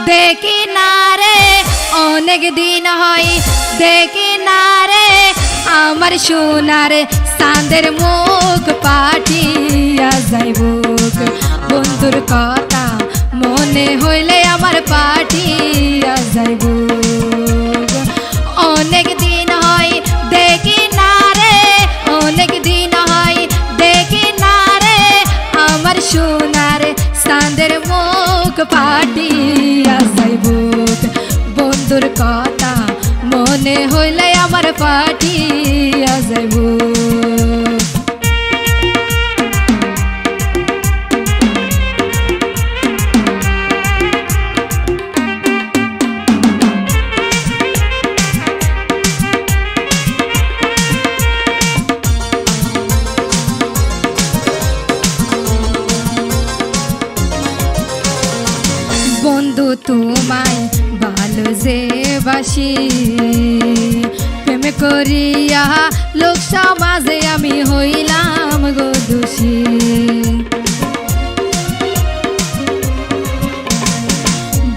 দেখি না রে অনেক দিন হয় দেখি না রে আমার সোনার চাঁদের মুখ পাঠিয়া যাইব বন্ধুর কথা মনে হইলে আমার পাঠিয়া যাইব অনেক দিন হয় দেখি না রে অনেক দিন হয় দেখি না রে আমার সোনার চাঁদের মুখ পাঠিয়া যাইব বন্ধুর কথা মনে হইলে আমার পাঠিয়া যাইব বন্ধু তোমায় ভালো যে বাসি প্রেম করিয়া লোক সমাজে আমি হইলাম গো দোষী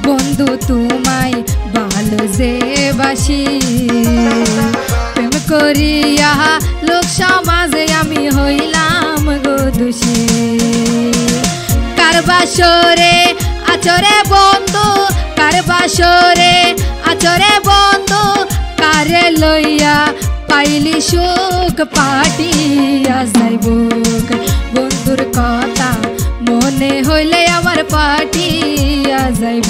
বন্ধু তোমায় ভালো যে বাসি প্রেম করিয়া লোক সমাজে আমি হইলাম গো দোষী কারবাসরে আচরে বন্ধু কারবাসরে আচরে বন্ধু কারে লইয়া পাইলি সুখ পাঠিয়া যাইব বন্ধুর কথা মনে হইলে আমার পাঠিয়া যাইব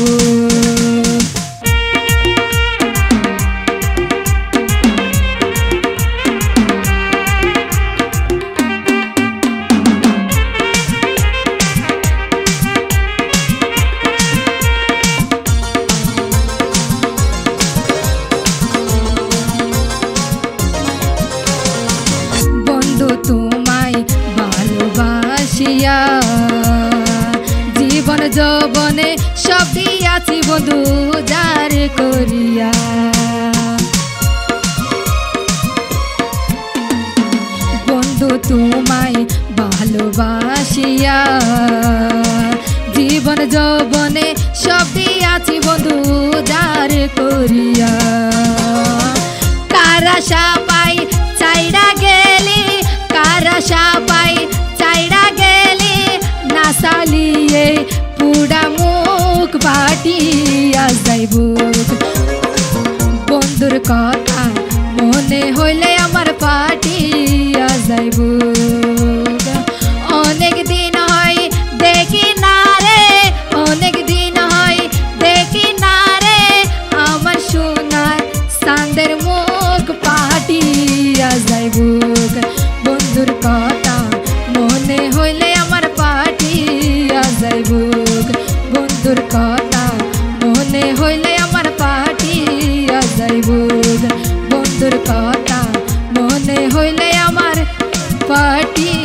তোমায় ভালোবাসিয়া জীবন যৌবনে সব দিয়াছি বন্ধু যার করিয়া বন্ধু তোমায় ভালোবাসিয়া জীবন যৌবনে সব দিয়াছি বন্ধু যার করিয়া কার আশা পাই চাইরা গেলি কার আশা পাই চাইরা গেলি না চালিয়ে পুরা মুখ পাঠিয়া যাইব বন্ধুর কথা মনে হইলে আমার পাঠিয়া যাইব অনেক দিন হয় দেখি না রে অনেক দিন হয় দেখি না রে আমার সোনার চাঁদের মুখ পাঠিয়া যাইব বন্ধুর কথা মনে হইলে আমার পাঠিয়া যাইব বন্ধুর কথা মনে হইলে আমার পাঠিয়া যাইব বন্ধুর কথা মনে হইলে আমার পাঠিয়া